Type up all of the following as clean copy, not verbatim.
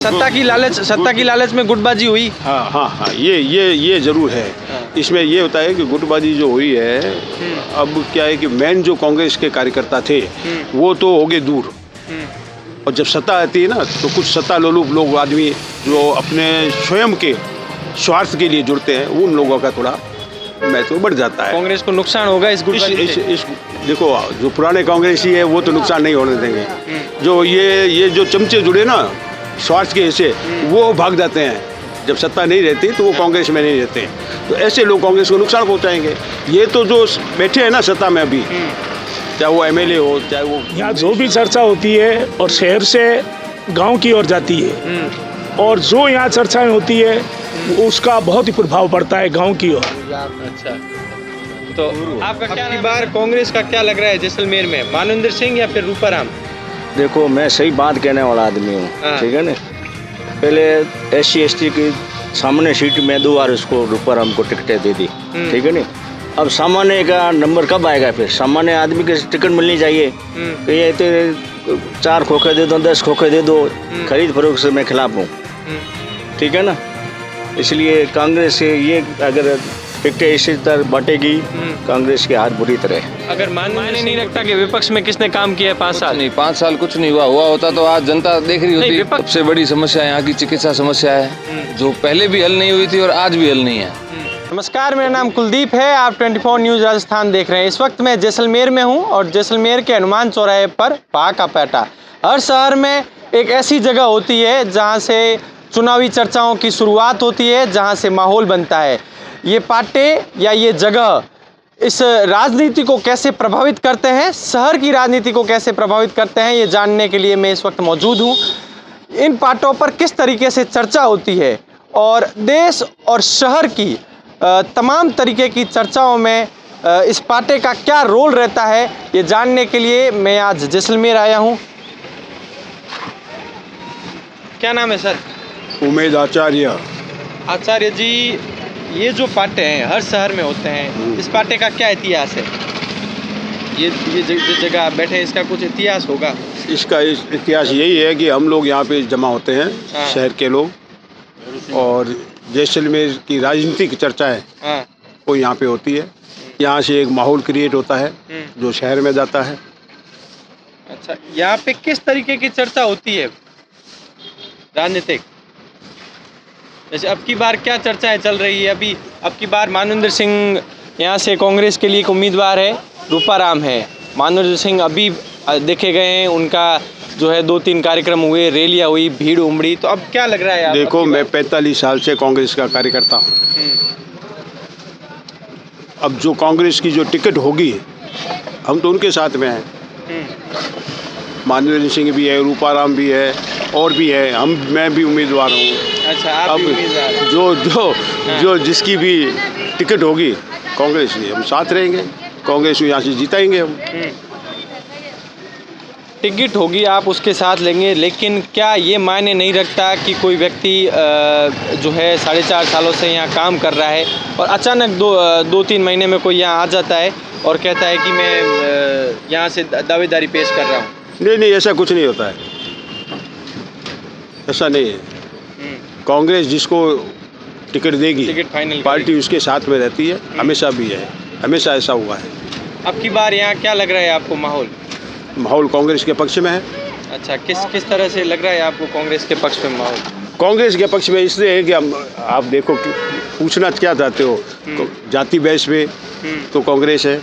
सत्ता की लालच में गुटबाजी हुई। हाँ हाँ हाँ, ये जरूर है। इसमें ये होता है कि गुटबाजी जो हुई है, अब क्या है कि मेन जो कांग्रेस के कार्यकर्ता थे वो तो हो गए दूर, और जब सत्ता आती है ना तो कुछ सत्ता लोलुप लोग आदमी जो अपने स्वयं के स्वार्थ के लिए जुड़ते हैं, उन लोगों का थोड़ा महत्व बढ़ जाता है। कांग्रेस को नुकसान होगा इस गुटबाजी से। देखो, जो पुराने कांग्रेसी है वो तो नुकसान नहीं होने देंगे। जो ये जो चमचे जुड़े ना स्वार्थ के हिस्से, वो भाग जाते हैं। जब सत्ता नहीं रहती तो वो कांग्रेस में नहीं रहते, तो ऐसे लोग कांग्रेस को नुकसान पहुंचाएंगे। ये तो जो बैठे हैं ना सत्ता में अभी, चाहे वो एमएलए हो, चाहे वो, यहाँ जो भी चर्चा होती है और शहर से गांव की ओर जाती है, और जो यहाँ चर्चाएं होती है उसका बहुत ही प्रभाव पड़ता है गांव की ओर। अच्छा, तो आपका क्या बार कांग्रेस का क्या लग रहा है जैसलमेर में, मानवेंद्र सिंह या फिर रूपाराम? देखो, मैं सही बात कहने वाला आदमी हूँ, ठीक है ना। पहले SC/ST की सामान्य सीट में 2 बार उसको रूपाराम को टिकटें दे दी, ठीक है ना। अब सामान्य का नंबर कब आएगा? फिर सामान्य आदमी के टिकट मिलनी चाहिए। तो ये तो 4 खोखे दे दो, 10 खोखे दे दो, खरीद फरोख्त से मैं खिलाफ हूँ, ठीक है ना। इसलिए कांग्रेस से ये अगर टिकटें इसी तरह बांटेगी, कांग्रेस की हार बुरी तरह। अगर मानने नहीं रखता कि विपक्ष में किसने काम किया है 5 साल? नहीं, 5 साल कुछ नहीं हुआ होता तो आज जनता देख रही होती। सबसे बड़ी समस्या यहाँ की चिकित्सा समस्या है, जो पहले भी हल नहीं हुई थी और आज भी हल नहीं है। नमस्कार, मेरा नाम कुलदीप है। आप 24 न्यूज़ राजस्थान देख रहे हैं। इस वक्त मैं जैसलमेर में हूं और जैसलमेर के हनुमान चौराहे पर पाका पेटा। हर शहर में एक ऐसी जगह होती है जहां से चुनावी चर्चाओं की शुरुआत होती है, जहां से माहौल बनता है। ये पाटे या ये जगह इस राजनीति को कैसे प्रभावित करते हैं, शहर की राजनीति को कैसे प्रभावित करते हैं, ये जानने के लिए मैं इस वक्त मौजूद हूँ। इन पाटों पर किस तरीके से चर्चा होती है और देश और शहर की तमाम तरीके की चर्चाओं में इस पाटे का क्या रोल रहता है, ये जानने के लिए मैं आज जैसलमेर आया हूँ। क्या नाम है सर? उमेद आचार्य। आचार्य जी, ये जो पाटे हैं हर शहर में होते हैं, इस पाटे का क्या इतिहास है? ये जो जगह आप बैठे हैं, इसका कुछ इतिहास होगा? इसका इतिहास यही है कि हम लोग यहाँ पे जमा होते हैं, शहर के लोग, और जैसलमेर की राजनीतिक चर्चा है वो यहाँ पे होती है। यहाँ से एक माहौल क्रिएट होता है जो शहर में जाता है। अच्छा, यहाँ पे किस तरीके की चर्चा होती है राजनीतिक? जैसे अब की बार क्या चर्चाएं चल रही है? अभी अब की बार मानवेंद्र सिंह यहाँ से कांग्रेस के लिए एक उम्मीदवार है, रूपाराम है। मानवेंद्र सिंह अभी देखे गए हैं, उनका जो है 2-3 कार्यक्रम हुए, रैलियाँ हुई, भीड़ उमड़ी। तो अब क्या लग रहा है? देखो, मैं 45 साल से कांग्रेस का कार्यकर्ता हूँ। अब जो कांग्रेस की जो टिकट होगी, हम तो उनके साथ में हैं। मानवेंद्र सिंह भी है, रूपाराम भी है, और भी है, मैं भी उम्मीदवार हूँ। अच्छा, आप भी उम्मीदवार हैं। जो जिसकी भी टिकट होगी कांग्रेस की, हम साथ रहेंगे। कांग्रेस को यहाँ से जिताएंगे हम। टिकट होगी, आप उसके साथ लेंगे, लेकिन क्या ये मायने नहीं रखता कि कोई व्यक्ति जो है 4.5 सालों से यहाँ काम कर रहा है और अचानक 2-3 महीने में कोई यहाँ आ जाता है और कहता है कि मैं यहाँ से दावेदारी पेश कर रहा हूँ? नहीं, ऐसा कुछ नहीं होता है, ऐसा नहीं है। कांग्रेस जिसको टिकट देगी, टिकट फाइनल पार्टी उसके साथ में रहती है, हमेशा भी है, हमेशा ऐसा हुआ है। अब की बार यहाँ क्या लग रहा है आपको माहौल कांग्रेस के पक्ष में है। अच्छा, किस तरह से लग रहा है आपको कांग्रेस के पक्ष में माहौल? कांग्रेस के पक्ष में इसलिए है कि आप देखो, पूछना क्या चाहते हो, जाति बेस पे तो कांग्रेस है,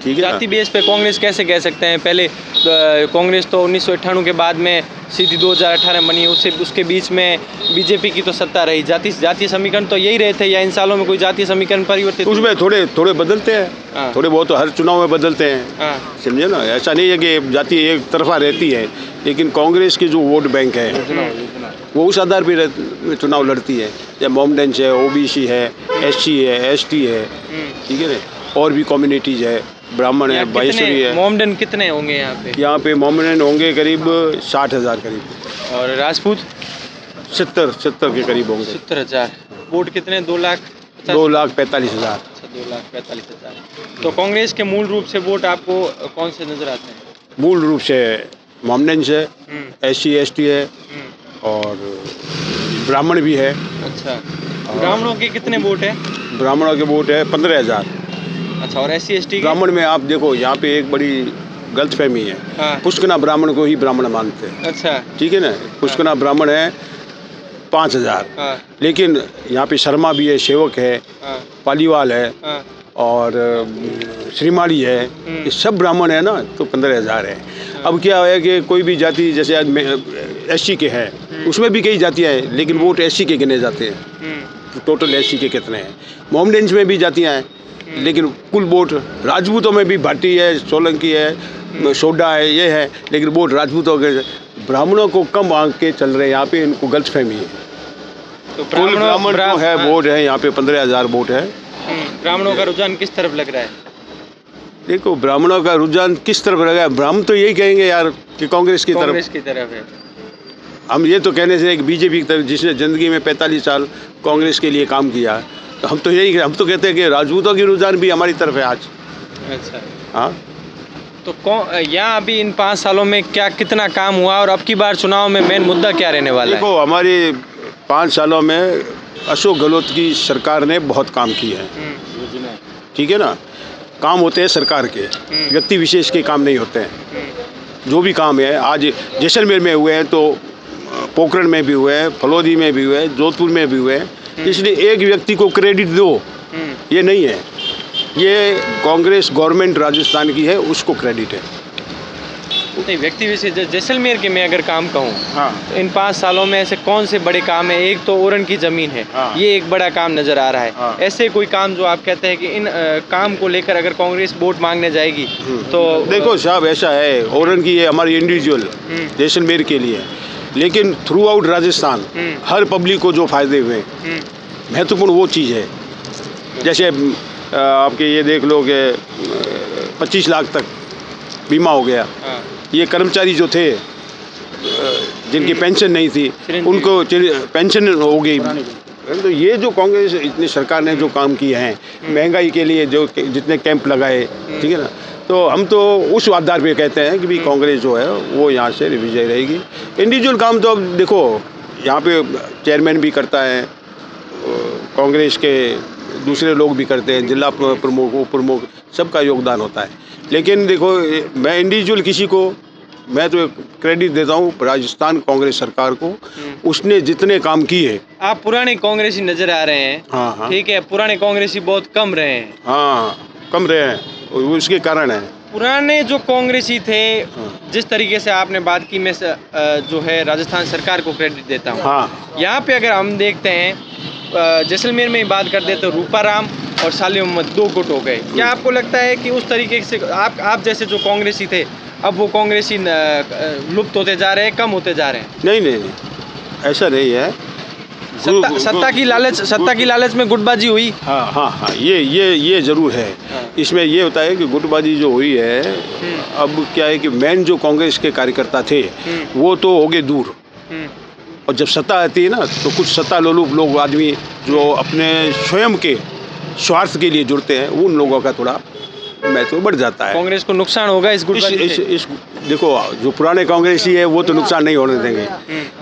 ठीक है। जाति बेस पे कांग्रेस कैसे कह सकते हैं? पहले कांग्रेस तो 1998 के बाद में सीधी 2018 बनी, उसके बीच में बीजेपी की तो सत्ता रही। जातीय समीकरण तो यही रहे थे, या इन सालों में कोई जातीय समीकरण परिवर्तित? उसमें थोड़े बदलते हैं, थोड़े बहुत तो हर चुनाव में बदलते हैं, समझे ना। ऐसा नहीं है कि जाति एक तरफा रहती है, लेकिन कांग्रेस की जो वोट बैंक है वो उस आधार पर चुनाव लड़ती है। या मोमडेंस है, OBC है, SC है, ST है, ठीक है ना, और भी कम्युनिटीज है, ब्राह्मण है, बाइसरी है। मोमडन कितने होंगे यहाँ पे? यहाँ पे मोमडन होंगे करीब 60,000 करीब, और राजपूत 70 के करीब होंगे। 70,000। वोट कितने? 2,45,000। 2,45,000। तो कांग्रेस के मूल रूप से वोट आपको कौन से नजर आते हैं? मूल रूप से मोमडेंस है, SC ST है, और ब्राह्मण भी है। अच्छा, ब्राह्मणों के कितने वोट है? ब्राह्मणों के वोट है 15,000। अच्छा, और SC ST के? ब्राह्मण में आप देखो यहाँ पे एक बड़ी गलतफहमी है। हाँ। पुष्कना ब्राह्मण को ही ब्राह्मण मानते हैं, अच्छा। ठीक है ना। पुष्कना ब्राह्मण है 5,000, हाँ। लेकिन यहाँ पे शर्मा भी है, सेवक है, हाँ। पालीवाल है हाँ। और श्रीमाली है, ये सब ब्राह्मण है ना, तो 15,000 है। अब क्या है कि कोई भी जाति जैसे आज SC के हैं, उसमें भी कई जातियाँ हैं, लेकिन वोट SC के गिने जाते हैं। टोटल SC के कितने हैं? मोहम्मडेंस में भी जातियाँ हैं, लेकिन कुल वोट राजपूतों में भी भाटी है, सोलंकी है, सोडा है, ये है, लेकिन वोट राजपूतों के। ब्राह्मणों को कम आंक के चल रहे हैं यहाँ पे, इनको गलतफहमी है। तो कुल ब्राह्मण जो है वोट है यहाँ पे 15,000 वोट है। ब्राह्मणों का रुझान किस तरफ लग रहा है? देखो ब्राह्मणों का रुझान किस तरफ लगा है, ब्राह्मण तो यही कहेंगे यार कि कांग्रेस की कांग्रेस तरफ। की तरफ है। हम ये तो कहने से कि बीजेपी की तरफ, जिसने ज़िंदगी में 45 साल कांग्रेस के लिए काम किया, तो हम तो कहते हैं कि राजपूतों की रुझान भी हमारी तरफ है आज। अच्छा, हाँ, तो यहाँ अभी इन 5 सालों में क्या कितना काम हुआ और अब की बार चुनाव में मेन मुद्दा क्या रहने वाला है? देखो हमारी 5 सालों में अशोक गहलोत की सरकार ने बहुत काम किए हैं, ठीक है ना। काम होते हैं सरकार के, व्यक्ति विशेष के काम नहीं होते हैं। जो भी काम है आज जैसलमेर में हुए हैं, तो पोखरण में भी हुए हैं, फलोदी में भी हुए हैं, जोधपुर में भी हुए हैं। इसलिए एक व्यक्ति को क्रेडिट दो, ये नहीं है। ये कांग्रेस गवर्नमेंट राजस्थान की है, उसको क्रेडिट है। नहीं, व्यक्ति विशेष जैसलमेर के मैं अगर काम कहूँ, हाँ। तो इन 5 सालों में ऐसे कौन से बड़े काम है? एक तो ओरन की जमीन है, हाँ। ये एक बड़ा काम नजर आ रहा है। हाँ। ऐसे कोई काम जो आप कहते हैं कि इन काम को लेकर अगर कांग्रेस वोट मांगने जाएगी तो देखो साहब, ऐसा है, ओरन की ये हमारी इंडिविजुअल जैसलमेर के लिए, लेकिन थ्रू आउट राजस्थान हर पब्लिक को जो फायदे हुए, महत्वपूर्ण वो चीज़ है। जैसे आपके ये देख लो कि 25 लाख तक बीमा हो गया। हाँ। ये कर्मचारी जो थे जिनकी पेंशन नहीं थी, चिरंजीवी। उनको पेंशन हो गई। तो ये जो कांग्रेस इतनी सरकार ने जो काम किए हैं, महंगाई के लिए जो जितने कैंप लगाए, ठीक है ना, तो हम तो उस आधार पे कहते हैं कि भी कांग्रेस जो है वो यहाँ से विजय रहेगी। इंडिविजुअल काम तो अब देखो यहाँ पे चेयरमैन भी करता है, कांग्रेस के दूसरे लोग भी करते हैं, जिला प्रमुख, उप प्रमुख, सबका योगदान होता है। लेकिन देखो मैं इंडिविजुअल किसी को, मैं तो क्रेडिट देता हूँ राजस्थान कांग्रेस सरकार को, उसने जितने काम किए। आप पुराने कांग्रेसी नजर आ रहे हैं। हाँ, हाँ। ठीक है, पुराने कांग्रेसी बहुत कम रहे हैं। हाँ, कम रहे हैं, उसके कारण है। पुराने जो कांग्रेसी थे, जिस तरीके से आपने बात की, मैं जो है राजस्थान सरकार को क्रेडिट देता हूँ। हाँ। यहाँ पे अगर हम देखते हैं, जैसलमेर में ही बात करते हैं तो रूपाराम और सालिम मोहम्मद 2 गुट हो गए। क्या आपको लगता है कि उस तरीके से आप जैसे जो कांग्रेसी थे, अब वो कांग्रेसी लुप्त होते जा रहे हैं, कम होते जा रहे हैं? नहीं, ऐसा नहीं है। सत्ता की लालच में गुटबाजी हुई। हाँ, ये जरूर है। इसमें ये होता है कि गुटबाजी जो हुई है, अब क्या है कि मेन जो कांग्रेस के कार्यकर्ता थे वो तो हो गए दूर, और जब सत्ता आती है ना, तो कुछ सत्ता लोलुप लोग, आदमी जो अपने स्वयं के स्वार्थ के लिए जुड़ते हैं, उन लोगों का थोड़ा महत्व बढ़ जाता है। कांग्रेस को नुकसान होगा इस गुटबाजी से? देखो जो पुराने कांग्रेसी है वो तो नुकसान नहीं होने देंगे।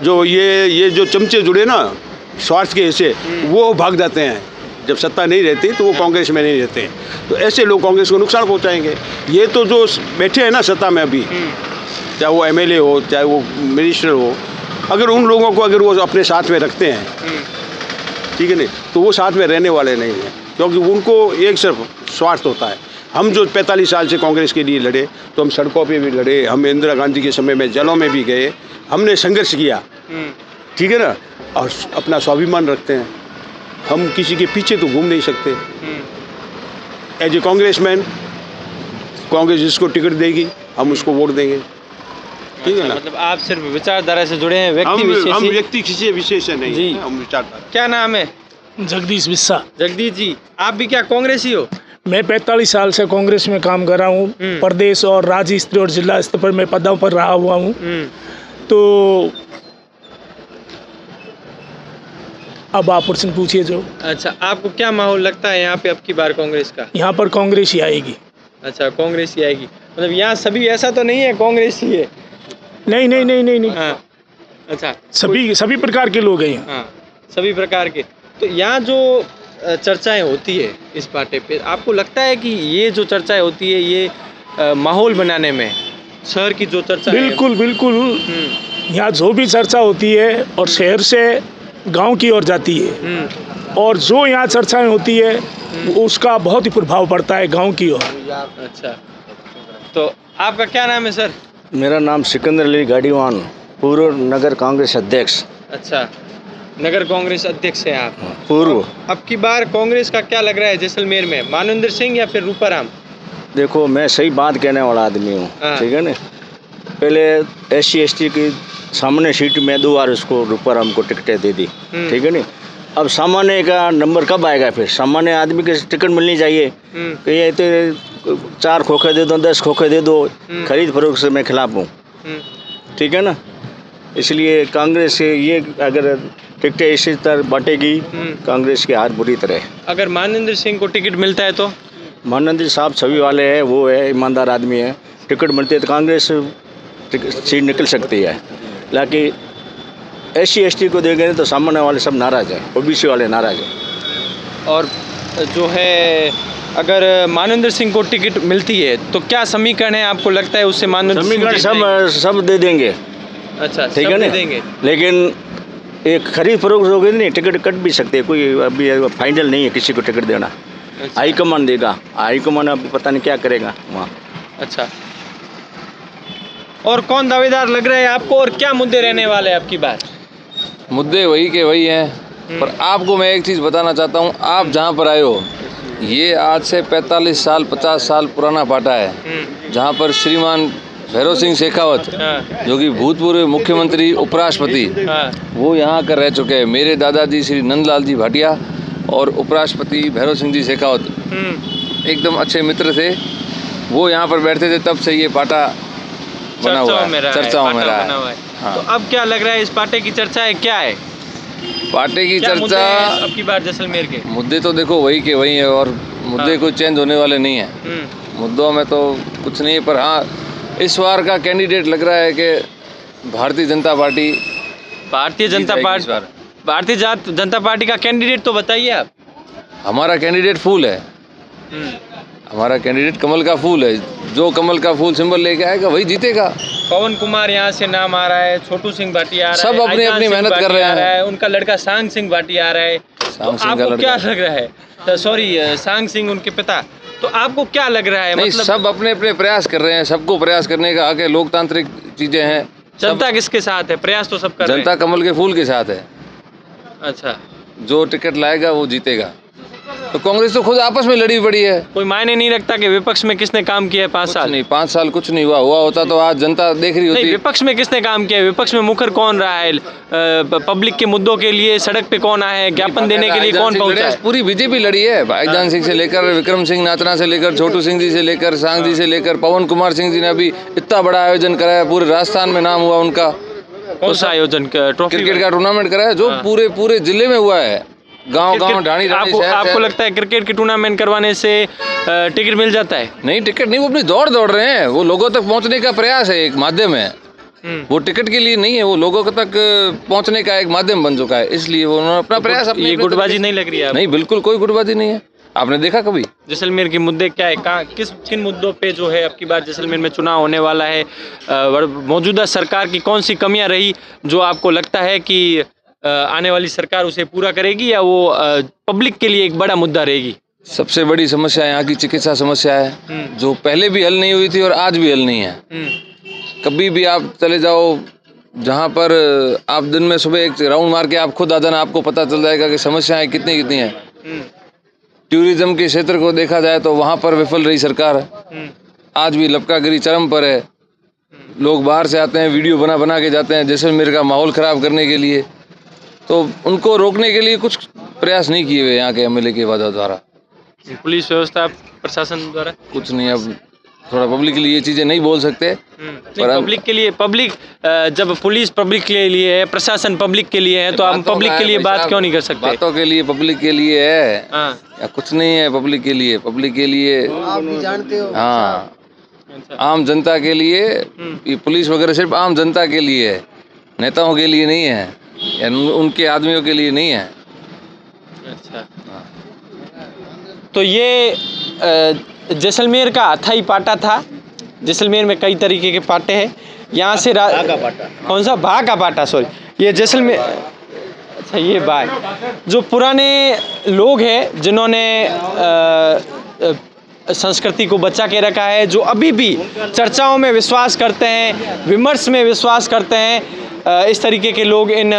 जो ये जो चमचे जुड़े ना स्वार्थ के हिस्से, वो भाग जाते हैं। जब सत्ता नहीं रहती तो वो कांग्रेस में नहीं रहते, तो ऐसे लोग कांग्रेस को नुकसान पहुंचाएंगे। ये तो जो बैठे हैं ना सत्ता में अभी, चाहे वो MLA हो, चाहे वो मिनिस्टर हो, अगर उन लोगों को अगर वो अपने साथ में रखते हैं, ठीक है नहीं, तो वो साथ में रहने वाले नहीं हैं, क्योंकि उनको एक सिर्फ स्वार्थ होता है। हम जो 45 साल से कांग्रेस के लिए लड़े, तो हम सड़कों पे भी लड़े, हम इंदिरा गांधी के समय में जेलों में भी गए, हमने संघर्ष किया, ठीक है ना, और अपना स्वाभिमान रखते हैं। हम किसी के पीछे तो घूम नहीं सकते। एज ए कांग्रेसमैन, कांग्रेस जिसको टिकट देगी हम उसको वोट देंगे, ठीक है ना। मतलब आप सिर्फ विचारधारा से जुड़े हैं, हम व्यक्ति व्यक्ति किसी विशेष से नहीं जी। हैं, हम विचारधारा। क्या नाम है? जगदीश बिस्सा। जगदीश जी, आप भी क्या कांग्रेसी हो? मैं 45 साल से कांग्रेस में काम कर रहा हूँ। प्रदेश और राज्य स्तर और जिला स्तर पर मैं पदों पर रहा हुआ हूँ। तो अब आप प्रश्न पूछिए जो। अच्छा, आपको क्या माहौल लगता है यहाँ पे अब की बार कांग्रेस का? यहाँ पर कांग्रेस ही आएगी। अच्छा, कांग्रेस ही आएगी। मतलब यहाँ सभी ऐसा तो नहीं है कांग्रेस ही है? नहीं। हाँ। अच्छा, सभी प्रकार के लोग हैं यहाँ। हाँ, सभी प्रकार के। तो यहाँ जो चर्चाएं होती है इस पार्टी पे, आपको लगता है कि ये जो चर्चाएं होती है ये माहौल बनाने में, शहर की जो चर्चा बिल्कुल बिल्कुल, यहाँ जो भी चर्चा होती है और शहर से गांव की ओर जाती है, और जो यहाँ चर्चाएं होती है उसका बहुत ही प्रभाव पड़ता है गांव की ओर। अच्छा, तो आपका क्या नाम है सर? मेरा नाम सिकंदर अली गाड़ीवान, पूर्व नगर कांग्रेस अध्यक्ष। अच्छा, नगर कांग्रेस अध्यक्ष है आप। पूर्व। अब की बार कांग्रेस का क्या लग रहा है जैसलमेर में, मानवेंद्र सिंह या फिर रूपाराम? देखो, मैं सही बात कहने वाला आदमी हूँ, हाँ। ठीक है ना। पहले SC/ST की सामने सीट में 2 बार उसको रूपाराम को टिकटें दे दी, ठीक है ना। अब सामान्य का नंबर कब आएगा? फिर सामान्य आदमी के टिकट मिलनी चाहिए। कि ये तो 4 खोखे दे दो, 10 खोखे दे दो, खरीद फरोख्त से मैं खिलाफ हूँ, ठीक है ना। इसलिए कांग्रेस से ये अगर टिकटें इसी तरह बांटेगी, कांग्रेस की हार बुरी तरह। अगर मानवेंद्र सिंह को टिकट मिलता है तो? मानवेंद्र साहब छवि वाले हैं, वो है ईमानदार आदमी है, टिकट मिलती है तो कांग्रेस सीट निकल सकती है। लेकिन SC/ST को देंगे तो सामान्य वाले सब नाराज़ हैं, OBC वाले नाराज़ हैं। और जो है अगर मानवेंद्र सिंह को टिकट मिलती है तो क्या समीकरण है आपको लगता है उससे मानवेंद्र सिंह समीकरण जीत जाएंगे? सब दे देंगे, अच्छा, ठीक सब है दे ना। देंगे। लेकिन एक खरीद फरोख्त हो गई नहीं, टिकट कट भी सकते हैं, कोई अभी फाइनल नहीं है किसी को टिकट देना। अच्छा। हाईकमान देगा, हाईकमान अब पता नहीं क्या करेगा वहाँ। अच्छा, और कौन दावेदार लग रहा है आपको, और क्या मुद्दे रहने वाले हैं आपकी बार? मुद्दे वही के वही हैं, पर आपको मैं एक चीज़ बताना चाहता हूँ। आप जहाँ पर आए हो, ये आज से 45 साल 50 साल पुराना पाटा है, जहाँ पर श्रीमान भैरव सिंह शेखावत, हाँ, जो कि भूतपूर्व मुख्यमंत्री उपराष्ट्रपति, हाँ, वो यहाँ कर रह चुके हैं। मेरे दादाजी श्री नंदलाल जी भाटिया और उपराष्ट्रपति भैरव सिंह जी शेखावत एकदम अच्छे मित्र थे। वो यहाँ पर बैठते थे, तब से ये पाटा बना हुआ है, चर्चाओं में रहा है। हाँ। तो अब क्या लग रहा है इस पाटे की चर्चा क्या है? पाटे की क्या मुद्दे चर्चा, हैं अब की बार जैसलमेर के? मुद्दे तो देखो वही के वही है, और मुद्दे कोई चेंज होने वाले नहीं है। मुद्दों में तो कुछ नहीं है, पर हाँ इस बार का कैंडिडेट लग रहा है कि भारतीय जनता पार्टी भारतीय जनता पार्टी का कैंडिडेट तो बताइए आप। हमारा कैंडिडेट फूल है, हमारा कैंडिडेट कमल का फूल है। जो कमल का फूल सिंबल लेके आएगा वही जीतेगा। पवन कुमार यहाँ से नाम आ रहा है, छोटू सिंह भाटिया आ रहा है, सब अपनी आईजान अपनी सिंह मेहनत कर भाटिया रहे आ हैं। उनका लड़का सांग सिंह भाटिया आ रहा है। तो सांग सिंह का आपको क्या लड़का। लग रहा है? सॉरी, सांग सिंह उनके पिता। तो आपको क्या लग रहा है? नहीं, मतलब सब अपने अपने प्रयास कर रहे हैं, सबको प्रयास करने का हक है, लोकतांत्रिक चीजें हैं। जनता किसके साथ है? प्रयास तो सब कर रहे हैं। जनता कमल के फूल के साथ है। अच्छा, जो टिकट लाएगा वो जीतेगा। तो कांग्रेस तो खुद आपस में लड़ी पड़ी है। कोई मायने नहीं रखता कि विपक्ष में किसने काम किया है 5 कुछ साल? नहीं, 5 साल कुछ नहीं हुआ होता तो आज जनता देख रही नहीं, होती। विपक्ष में किसने काम किया है? विपक्ष में मुखर कौन रहा है? पब्लिक के मुद्दों के लिए सड़क पे कौन आया है? ज्ञापन देने के लिए कौन पहुंचा है? पूरी बीजेपी लड़ी है। आईजान सिंह से लेकर विक्रम सिंह नाचना से लेकर छोटू सिंह जी से लेकर सांग जी से लेकर पवन कुमार सिंह जी ने अभी इतना बड़ा आयोजन कराया, पूरे राजस्थान में नाम हुआ उनका। कौन सा आयोजन? ट्रॉफी क्रिकेट का टूर्नामेंट कराया जो पूरे जिले में हुआ है, गांव गांव ढाणी ढाणी शहर आपको शहर। लगता है क्रिकेट की टूर्नामेंट करवाने से टिकट मिल जाता है? नहीं, टिकट नहीं, वो अपनी दौड़ रहे हैं। वो लोगों तक पहुंचने का प्रयास है, एक माध्यम है। वो टिकट के लिए नहीं है, वो लोगों तक पहुंचने का एक माध्यम बन चुका है, इसलिए वो उन्होंने अपना प्रयास अपने ये गुटबाजी नहीं लग रही है? नहीं, बिल्कुल कोई गुटबाजी नहीं है। आपने देखा कभी? जैसलमेर के मुद्दे क्या है? किन मुद्दों पे जो है अब की बार जैसलमेर में चुनाव होने वाला है? मौजूदा सरकार की कौन सी कमियां रही जो आपको लगता है कि आने वाली सरकार उसे पूरा करेगी, या वो पब्लिक के लिए एक बड़ा मुद्दा रहेगी? सबसे बड़ी समस्या यहाँ की चिकित्सा समस्या है, जो पहले भी हल नहीं हुई थी और आज भी हल नहीं है। कभी भी आप चले जाओ, जहाँ पर आप दिन में सुबह एक राउंड मार के आप खुद आ जाना, आपको पता चल जाएगा कि समस्याएं कितनी हैं। टूरिज्म के क्षेत्र को देखा जाए तो वहाँ पर विफल रही सरकार। आज भी लपकागिरी चरम पर है। लोग बाहर से आते हैं, वीडियो बना के जाते हैं जैसलमेर का माहौल ख़राब करने के लिए। तो उनको रोकने के लिए कुछ प्रयास नहीं किए हुए यहाँ के MLA के द्वारा। पुलिस व्यवस्था, प्रशासन द्वारा कुछ नहीं। अब थोड़ा पब्लिक के लिए ये चीज़ें नहीं बोल सकते, पर पब्लिक के लिए, जब पुलिस पब्लिक के लिए है, प्रशासन पब्लिक के लिए है, तो हम पब्लिक के लिए बात क्यों नहीं कर सकते? बातों के लिए पब्लिक के लिए है, या कुछ नहीं है पब्लिक के लिए। पब्लिक के लिए आप भी जानते हो। हाँ, आम जनता के लिए ये पुलिस वगैरह सिर्फ आम जनता के लिए है, नेताओं के लिए नहीं है, या उनके आदमियों के लिए नहीं है। अच्छा, तो ये जैसलमेर का अथाई पाटा था। जैसलमेर में कई तरीके के पाटे हैं। यहाँ से कौन सा भाग का पाटा, सॉरी, ये जैसलमेर। अच्छा, ये बाग जो पुराने लोग हैं जिन्होंने संस्कृति को बचा के रखा है, जो अभी भी चर्चाओं में विश्वास करते हैं, विमर्श में विश्वास करते हैं, इस तरीके के लोग इन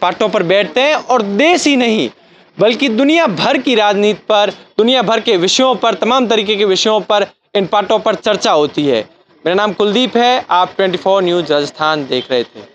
पाटों पर बैठते हैं। और देश ही नहीं बल्कि दुनिया भर की राजनीति पर, दुनिया भर के विषयों पर, तमाम तरीके के विषयों पर इन पाटों पर चर्चा होती है। मेरा नाम कुलदीप है, आप 24 न्यूज़ राजस्थान देख रहे थे।